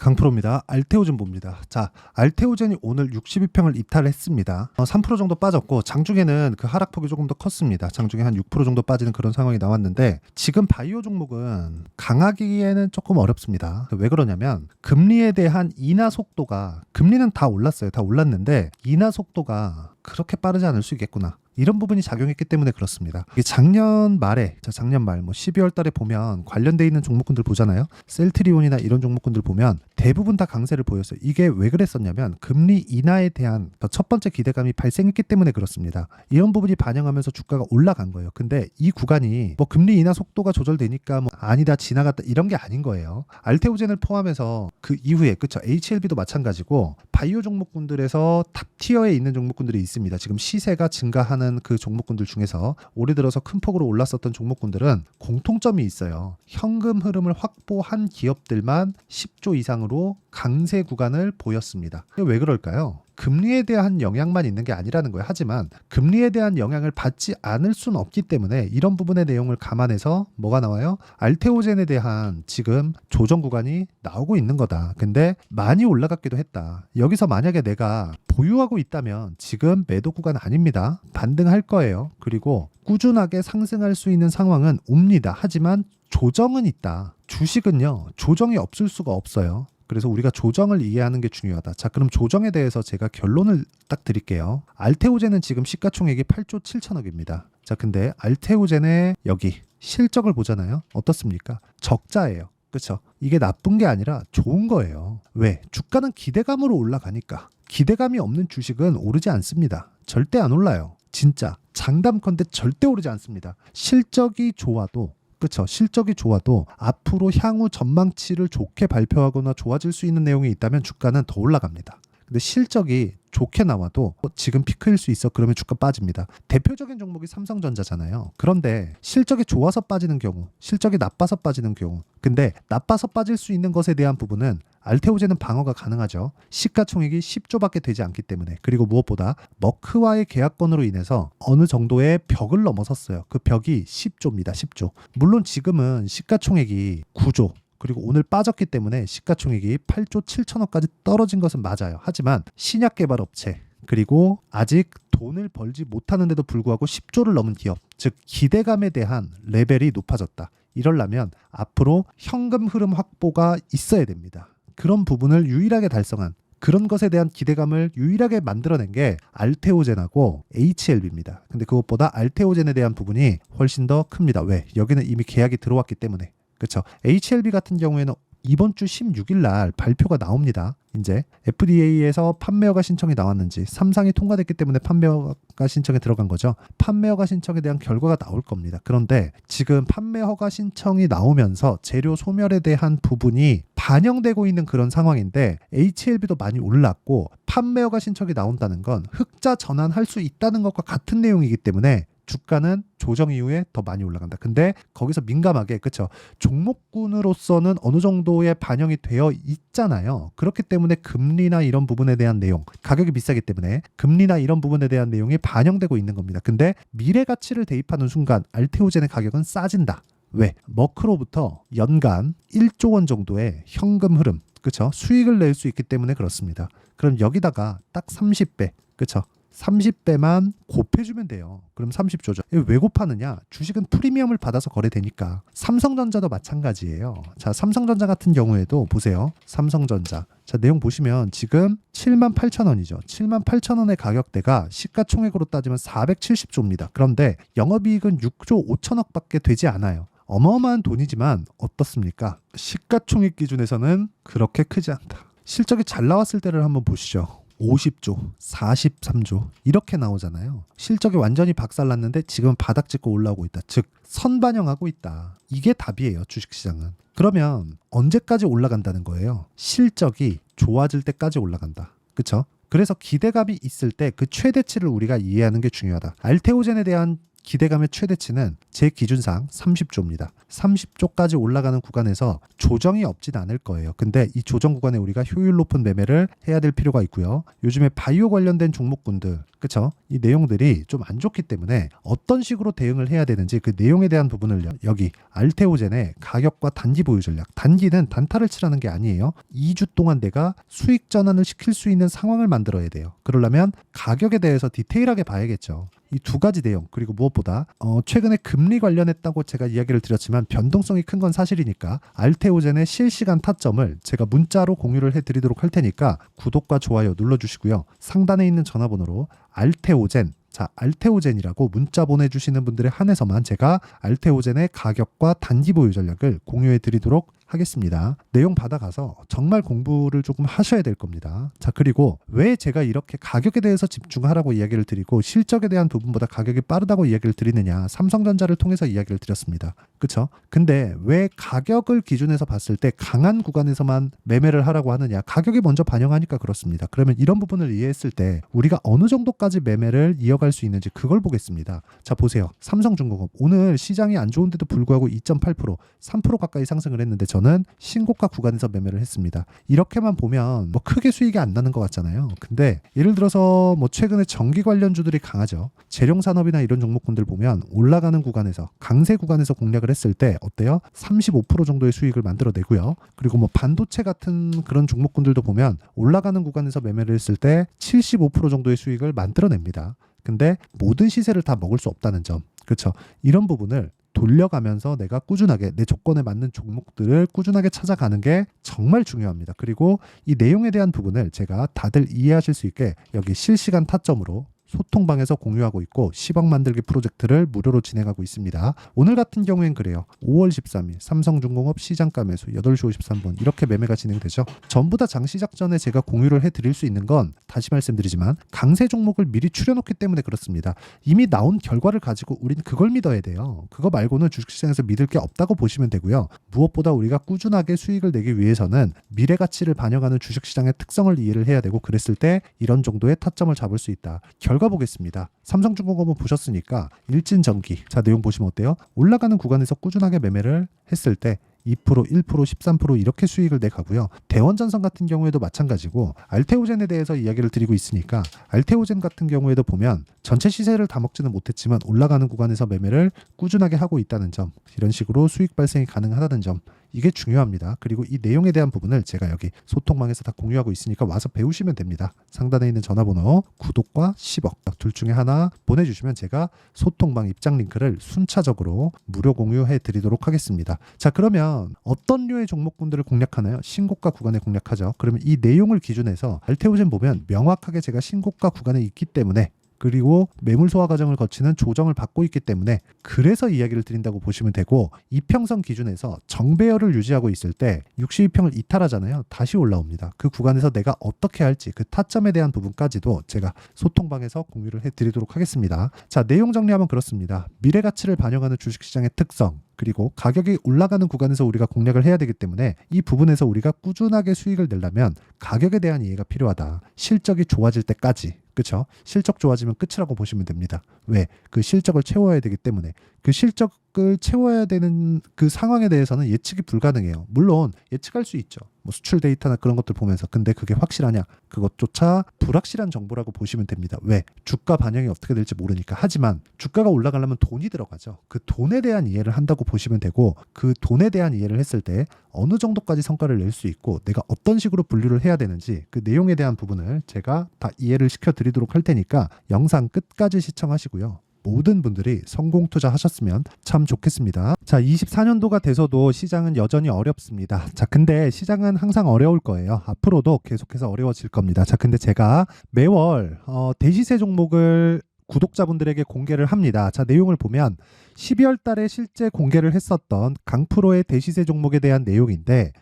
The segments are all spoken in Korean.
강프로입니다. 알테오젠 봅니다. 자, 알테오젠이 오늘 62평을 이탈했습니다. 3% 정도 빠졌고 장중에는 그 하락폭이 조금 더 컸습니다. 장중에 한 6% 정도 빠지는 그런 상황이 나왔는데 지금 바이오 종목은 강하기에는 조금 어렵습니다. 왜 그러냐면 금리에 대한 인하 속도가 금리는 다 올랐어요. 다 올랐는데 인하 속도가 그렇게 빠르지 않을 수 있겠구나. 이런 부분이 작용했기 때문에 그렇습니다. 이게 작년 말에, 작년 말 12월 달에 보면 관련돼 있는 종목군들 보잖아요. 셀트리온이나 이런 종목군들 보면 대부분 다 강세를 보였어요. 이게 왜 그랬었냐면 금리 인하에 대한 첫 번째 기대감이 발생했기 때문에 그렇습니다. 이런 부분이 반영하면서 주가가 올라간 거예요. 근데 이 구간이 금리 인하 속도가 조절되니까 아니다 지나갔다 이런 게 아닌 거예요. 알테오젠을 포함해서 그 이후에 그쵸 HLB도 마찬가지고 바이오 종목군들에서 탑 티어에 있는 종목군들이 있습니다. 지금 시세가 증가하는 그 종목군들 중에서 올해 들어서 큰 폭으로 올랐었던 종목군들은 공통점이 있어요. 현금 흐름을 확보한 기업들만 10조 이상으로 강세 구간을 보였습니다. 왜 그럴까요? 금리에 대한 영향만 있는 게 아니라는 거예요. 하지만 금리에 대한 영향을 받지 않을 수는 없기 때문에 이런 부분의 내용을 감안해서 뭐가 나와요? 알테오젠에 대한 지금 조정 구간이 나오고 있는 거다. 근데 많이 올라갔기도 했다. 여기서 만약에 내가 보유하고 있다면 지금 매도 구간 아닙니다. 반등할 거예요. 그리고 꾸준하게 상승할 수 있는 상황은 옵니다. 하지만 조정은 있다. 주식은요, 조정이 없을 수가 없어요. 그래서 우리가 조정을 이해하는 게 중요하다. 자, 그럼 조정에 대해서 제가 결론을 딱 드릴게요. 알테오젠은 지금 시가총액이 8조 7천억입니다. 자, 근데 알테오젠의 여기 실적을 보잖아요. 어떻습니까? 적자예요. 그렇죠? 이게 나쁜 게 아니라 좋은 거예요. 왜? 주가는 기대감으로 올라가니까. 기대감이 없는 주식은 오르지 않습니다. 절대 안 올라요. 진짜 장담컨대 절대 오르지 않습니다. 실적이 좋아도 그렇죠. 실적이 좋아도 앞으로 향후 전망치를 좋게 발표하거나 좋아질 수 있는 내용이 있다면 주가는 더 올라갑니다. 근데 실적이 좋게 나와도 지금 피크일 수 있어 그러면 주가 빠집니다. 대표적인 종목이 삼성전자잖아요. 그런데 실적이 좋아서 빠지는 경우, 실적이 나빠서 빠지는 경우, 근데 나빠서 빠질 수 있는 것에 대한 부분은 알테오젠은 방어가 가능하죠. 시가총액이 10조밖에 되지 않기 때문에. 그리고 무엇보다 머크와의 계약권으로 인해서 어느 정도의 벽을 넘어섰어요. 그 벽이 10조입니다. 10조. 물론 지금은 시가총액이 9조 그리고 오늘 빠졌기 때문에 시가총액이 8조 7천억까지 떨어진 것은 맞아요. 하지만 신약개발업체 그리고 아직 돈을 벌지 못하는데도 불구하고 10조를 넘은 기업, 즉 기대감에 대한 레벨이 높아졌다. 이러려면 앞으로 현금 흐름 확보가 있어야 됩니다. 그런 부분을 유일하게 달성한 그런 것에 대한 기대감을 유일하게 만들어낸 게 알테오젠하고 HLB입니다. 근데 그것보다 알테오젠에 대한 부분이 훨씬 더 큽니다. 왜? 여기는 이미 계약이 들어왔기 때문에. 그렇죠. HLB 같은 경우에는 이번 주 16일 날 발표가 나옵니다. 이제 FDA에서 판매허가 신청이 나왔는지 삼상이 통과됐기 때문에 판매허가 신청에 들어간 거죠. 판매허가 신청에 대한 결과가 나올 겁니다. 그런데 지금 판매허가 신청이 나오면서 재료 소멸에 대한 부분이 반영되고 있는 그런 상황인데 HLB도 많이 올랐고 판매허가 신청이 나온다는 건 흑자 전환할 수 있다는 것과 같은 내용이기 때문에 주가는 조정 이후에 더 많이 올라간다. 근데 거기서 민감하게 그렇죠. 종목군으로서는 어느 정도의 반영이 되어 있잖아요. 그렇기 때문에 금리나 이런 부분에 대한 내용, 가격이 비싸기 때문에 금리나 이런 부분에 대한 내용이 반영되고 있는 겁니다. 근데 미래 가치를 대입하는 순간 알테오젠의 가격은 싸진다. 왜? 머크로부터 연간 1조 원 정도의 현금 흐름, 그렇죠? 수익을 낼 수 있기 때문에 그렇습니다. 그럼 여기다가 딱 30배, 그렇죠? 30배만 곱해주면 돼요. 그럼 30조죠. 왜 곱하느냐? 주식은 프리미엄을 받아서 거래되니까. 삼성전자도 마찬가지예요. 자, 삼성전자 같은 경우에도 보세요. 삼성전자. 자, 내용 보시면 지금 78,000원이죠. 78,000원의 가격대가 시가총액으로 따지면 470조입니다. 그런데 영업이익은 6조 5천억밖에 되지 않아요. 어마어마한 돈이지만 어떻습니까? 시가총액 기준에서는 그렇게 크지 않다. 실적이 잘 나왔을 때를 한번 보시죠. 50조, 43조 이렇게 나오잖아요. 실적이 완전히 박살났는데 지금 바닥 짚고 올라오고 있다. 즉 선반영하고 있다. 이게 답이에요. 주식시장은. 그러면 언제까지 올라간다는 거예요? 실적이 좋아질 때까지 올라간다. 그렇죠? 그래서 기대감이 있을 때 그 최대치를 우리가 이해하는 게 중요하다. 알테오젠에 대한 기대감의 최대치는 제 기준상 30조입니다. 30조까지 올라가는 구간에서 조정이 없진 않을 거예요. 근데 이 조정 구간에 우리가 효율 높은 매매를 해야 될 필요가 있고요. 요즘에 바이오 관련된 종목군들 그쵸? 이 내용들이 좀 안 좋기 때문에 어떤 식으로 대응을 해야 되는지 그 내용에 대한 부분을 여기 알테오젠의 가격과 단기 보유 전략. 단기는 단타를 치라는 게 아니에요. 2주 동안 내가 수익 전환을 시킬 수 있는 상황을 만들어야 돼요. 그러려면 가격에 대해서 디테일하게 봐야겠죠. 이 두 가지 내용, 그리고 무엇보다 최근에 금리 관련했다고 제가 이야기를 드렸지만 변동성이 큰 건 사실이니까 알테오젠의 실시간 타점을 제가 문자로 공유를 해드리도록 할 테니까 구독과 좋아요 눌러주시고요. 상단에 있는 전화번호로 알테오젠, 자, 알테오젠이라고 문자 보내주시는 분들에 한해서만 제가 알테오젠의 가격과 단기 보유 전략을 공유해 드리도록 하겠습니다. 내용 받아가서 정말 공부를 조금 하셔야 될 겁니다. 자, 그리고 왜 제가 이렇게 가격에 대해서 집중하라고 이야기를 드리고 실적에 대한 부분보다 가격이 빠르다고 이야기를 드리느냐, 삼성전자를 통해서 이야기를 드렸습니다. 그쵸? 근데 왜 가격을 기준에서 봤을 때 강한 구간에서만 매매를 하라고 하느냐, 가격이 먼저 반영하니까 그렇습니다. 그러면 이런 부분을 이해했을 때 우리가 어느 정도까지 매매를 이어갈 수 있는지 그걸 보겠습니다. 자, 보세요. 삼성중공업 오늘 시장이 안 좋은데도 불구하고 2.8%, 3% 가까이 상승을 했는데 저는 신고가 구간에서 매매를 했습니다. 이렇게만 보면 뭐 크게 수익이 안 나는 것 같잖아요. 근데 예를 들어서 뭐 최근에 전기 관련주들이 강하죠. 재룡산업이나 이런 종목군들 보면 올라가는 구간에서 강세 구간에서 공략을 했을 때 어때요? 35% 정도의 수익을 만들어내고요. 그리고 뭐 반도체 같은 그런 종목군들도 보면 올라가는 구간에서 매매를 했을 때 75% 정도의 수익을 만들어냅니다. 근데 모든 시세를 다 먹을 수 없다는 점. 그렇죠. 이런 부분을 돌려가면서 내가 꾸준하게 내 조건에 맞는 종목들을 꾸준하게 찾아가는 게 정말 중요합니다. 그리고 이 내용에 대한 부분을 제가 다들 이해하실 수 있게 여기 실시간 타점으로 소통방에서 공유하고 있고 10억 만들기 프로젝트를 무료로 진행하고 있습니다. 오늘 같은 경우엔 그래요. 5월 13일 삼성중공업 시장가 매수 8시 53분 이렇게 매매가 진행되죠. 전부 다 장시작 전에 제가 공유를 해드릴 수 있는 건 다시 말씀드리지만 강세 종목을 미리 추려놓기 때문에 그렇습니다. 이미 나온 결과를 가지고 우린 그걸 믿어야 돼요. 그거 말고는 주식시장에서 믿을 게 없다고 보시면 되고요. 무엇보다 우리가 꾸준하게 수익을 내기 위해서는 미래 가치를 반영하는 주식시장의 특성을 이해를 해야 되고 그랬을 때 이런 정도의 타점을 잡을 수 있다. 결과 보겠습니다. 삼성중공업은 보셨으니까 일진전기. 자, 내용 보시면 어때요? 올라가는 구간에서 꾸준하게 매매를 했을 때 2%, 1%, 13% 이렇게 수익을 내가고요. 대원전선 같은 경우에도 마찬가지고 알테오젠에 대해서 이야기를 드리고 있으니까 알테오젠 같은 경우에도 보면 전체 시세를 다 먹지는 못했지만 올라가는 구간에서 매매를 꾸준하게 하고 있다는 점, 이런 식으로 수익 발생이 가능하다는 점, 이게 중요합니다. 그리고 이 내용에 대한 부분을 제가 여기 소통방에서 다 공유하고 있으니까 와서 배우시면 됩니다. 상단에 있는 전화번호 구독과 10억 둘 중에 하나 보내주시면 제가 소통방 입장 링크를 순차적으로 무료 공유해 드리도록 하겠습니다. 자, 그러면 어떤 류의 종목군들을 공략하나요? 신고가 구간에 공략하죠. 그러면 이 내용을 기준해서 알테오젠 보면 명확하게 제가 신고가 구간에 있기 때문에, 그리고 매물 소화 과정을 거치는 조정을 받고 있기 때문에 그래서 이야기를 드린다고 보시면 되고, 이평선 기준에서 정배열을 유지하고 있을 때 62평을 이탈하잖아요. 다시 올라옵니다. 그 구간에서 내가 어떻게 할지 그 타점에 대한 부분까지도 제가 소통방에서 공유를 해드리도록 하겠습니다. 자, 내용 정리하면 그렇습니다. 미래 가치를 반영하는 주식시장의 특성, 그리고 가격이 올라가는 구간에서 우리가 공략을 해야 되기 때문에 이 부분에서 우리가 꾸준하게 수익을 내려면 가격에 대한 이해가 필요하다. 실적이 좋아질 때까지. 그렇죠? 실적 좋아지면 끝이라고 보시면 됩니다. 왜? 그 실적을 채워야 되기 때문에. 그 실적을 채워야 되는 그 상황에 대해서는 예측이 불가능해요. 물론 예측할 수 있죠. 뭐 수출 데이터나 그런 것들 보면서. 근데 그게 확실하냐? 그것조차 불확실한 정보라고 보시면 됩니다. 왜? 주가 반영이 어떻게 될지 모르니까. 하지만 주가가 올라가려면 돈이 들어가죠. 그 돈에 대한 이해를 한다고 보시면 되고, 그 돈에 대한 이해를 했을 때 어느 정도까지 성과를 낼 수 있고 내가 어떤 식으로 분류를 해야 되는지 그 내용에 대한 부분을 제가 다 이해를 시켜드리도록 할 테니까 영상 끝까지 시청하시고요. 모든 분들이 성공 투자하셨으면 참 좋겠습니다. 자, 24년도가 돼서도 시장은 여전히 어렵습니다. 자, 근데 시장은 항상 어려울 거예요. 앞으로도 계속해서 어려워질 겁니다. 자, 근데 제가 매월 대시세 종목을 구독자분들에게 공개를 합니다. 자, 내용을 보면 12월 달에 실제 공개를 했었던 강프로의 대시세 종목에 대한 내용인데,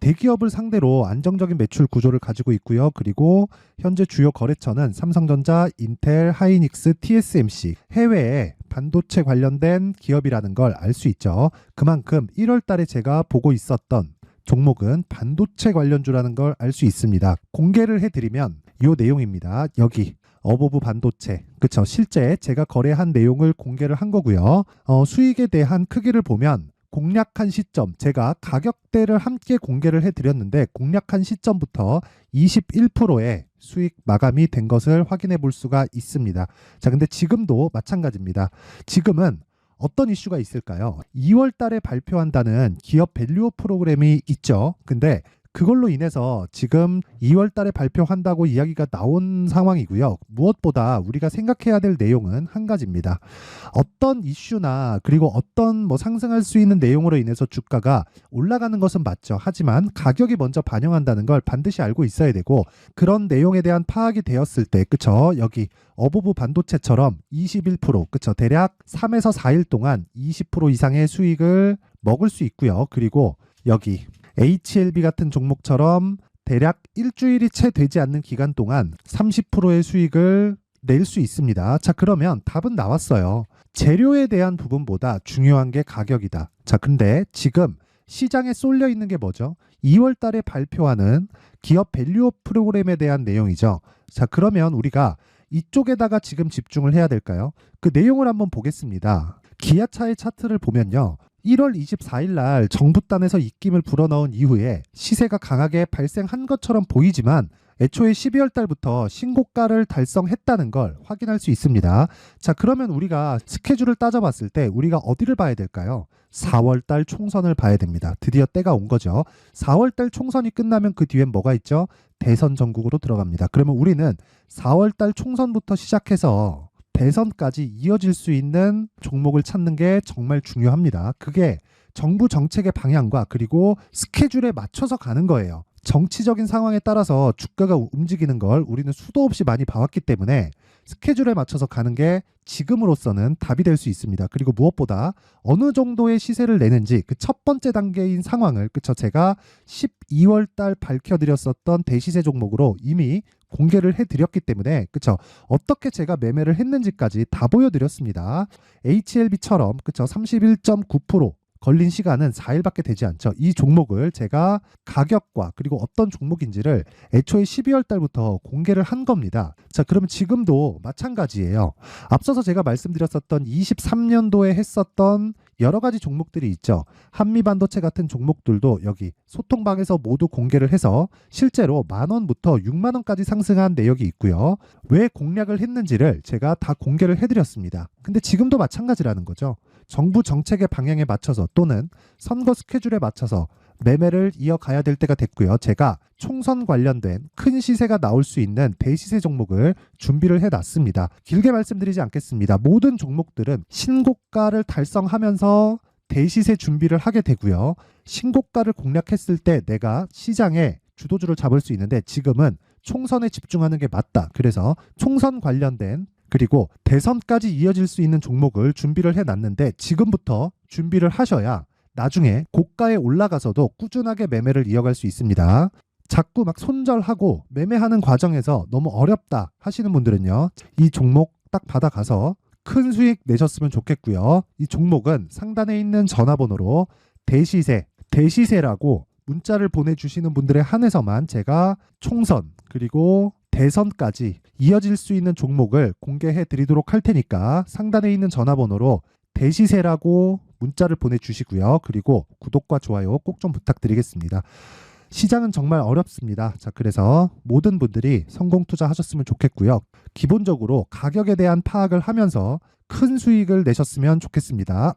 대기업을 상대로 안정적인 매출 구조를 가지고 있고요. 그리고 현재 주요 거래처는 삼성전자, 인텔, 하이닉스, TSMC, 해외에 반도체 관련된 기업이라는 걸 알 수 있죠. 그만큼 1월 달에 제가 보고 있었던 종목은 반도체 관련주라는 걸 알 수 있습니다. 공개를 해드리면 이 내용입니다. 여기 어보브 반도체, 그쵸? 실제 제가 거래한 내용을 공개를 한 거고요. 수익에 대한 크기를 보면 공략한 시점, 제가 가격대를 함께 공개를 해드렸는데 공략한 시점부터 21%의 수익 마감이 된 것을 확인해 볼 수가 있습니다. 자, 근데 지금도 마찬가지입니다. 지금은 어떤 이슈가 있을까요? 2월 달에 발표한다는 기업 밸류업 프로그램이 있죠. 근데 그걸로 인해서 지금 2월 달에 발표한다고 이야기가 나온 상황이고요. 무엇보다 우리가 생각해야 될 내용은 한 가지입니다. 어떤 이슈나 그리고 어떤 상승할 수 있는 내용으로 인해서 주가가 올라가는 것은 맞죠. 하지만 가격이 먼저 반영한다는 걸 반드시 알고 있어야 되고, 그런 내용에 대한 파악이 되었을 때, 그쵸? 여기 어부부 반도체처럼 21%, 그쵸? 대략 3에서 4일 동안 20% 이상의 수익을 먹을 수 있고요. 그리고 여기 HLB 같은 종목처럼 대략 일주일이 채 되지 않는 기간 동안 30%의 수익을 낼 수 있습니다. 자, 그러면 답은 나왔어요. 재료에 대한 부분보다 중요한 게 가격이다. 자, 근데 지금 시장에 쏠려 있는 게 뭐죠? 2월 달에 발표하는 기업 밸류업 프로그램에 대한 내용이죠. 자, 그러면 우리가 이쪽에다가 지금 집중을 해야 될까요? 그 내용을 한번 보겠습니다. 기아차의 차트를 보면요. 1월 24일 날 정부단에서 입김을 불어넣은 이후에 시세가 강하게 발생한 것처럼 보이지만 애초에 12월 달부터 신고가를 달성했다는 걸 확인할 수 있습니다. 자, 그러면 우리가 스케줄을 따져봤을 때 우리가 어디를 봐야 될까요? 4월 달 총선을 봐야 됩니다. 드디어 때가 온 거죠. 4월 달 총선이 끝나면 그 뒤엔 뭐가 있죠? 대선 전국으로 들어갑니다. 그러면 우리는 4월 달 총선부터 시작해서 대선까지 이어질 수 있는 종목을 찾는 게 정말 중요합니다. 그게 정부 정책의 방향과 그리고 스케줄에 맞춰서 가는 거예요. 정치적인 상황에 따라서 주가가 움직이는 걸 우리는 수도 없이 많이 봐왔기 때문에 스케줄에 맞춰서 가는 게 지금으로서는 답이 될 수 있습니다. 그리고 무엇보다 어느 정도의 시세를 내는지 그 첫 번째 단계인 상황을, 그쵸? 제가 12월 달 밝혀드렸었던 대시세 종목으로 이미 공개를 해드렸기 때문에, 그쵸? 어떻게 제가 매매를 했는지까지 다 보여드렸습니다. HLB처럼, 그쵸? 31.9% 걸린 시간은 4일밖에 되지 않죠. 이 종목을 제가 가격과 그리고 어떤 종목인지를 애초에 12월 달부터 공개를 한 겁니다. 자, 그러면 지금도 마찬가지예요. 앞서서 제가 말씀드렸었던 23년도에 했었던 여러 가지 종목들이 있죠. 한미반도체 같은 종목들도 여기 소통방에서 모두 공개를 해서 실제로 10,000원부터 60,000원까지 상승한 내역이 있고요. 왜 공략을 했는지를 제가 다 공개를 해드렸습니다. 근데 지금도 마찬가지라는 거죠. 정부 정책의 방향에 맞춰서 또는 선거 스케줄에 맞춰서 매매를 이어가야 될 때가 됐고요. 제가 총선 관련된 큰 시세가 나올 수 있는 대시세 종목을 준비를 해놨습니다. 길게 말씀드리지 않겠습니다. 모든 종목들은 신고가를 달성하면서 대시세 준비를 하게 되고요. 신고가를 공략했을 때 내가 시장에 주도주를 잡을 수 있는데 지금은 총선에 집중하는 게 맞다. 그래서 총선 관련된 그리고 대선까지 이어질 수 있는 종목을 준비를 해놨는데 지금부터 준비를 하셔야 나중에 고가에 올라가서도 꾸준하게 매매를 이어갈 수 있습니다. 자꾸 막 손절하고 매매하는 과정에서 너무 어렵다 하시는 분들은요. 이 종목 딱 받아가서 큰 수익 내셨으면 좋겠고요. 이 종목은 상단에 있는 전화번호로 대시세라고 문자를 보내주시는 분들에 한해서만 제가 총선 그리고 대선까지 이어질 수 있는 종목을 공개해 드리도록 할 테니까 상단에 있는 전화번호로 대시세라고 문자를 보내주시고요. 그리고 구독과 좋아요 꼭 좀 부탁드리겠습니다. 시장은 정말 어렵습니다. 자, 그래서 모든 분들이 성공 투자하셨으면 좋겠고요. 기본적으로 가격에 대한 파악을 하면서 큰 수익을 내셨으면 좋겠습니다.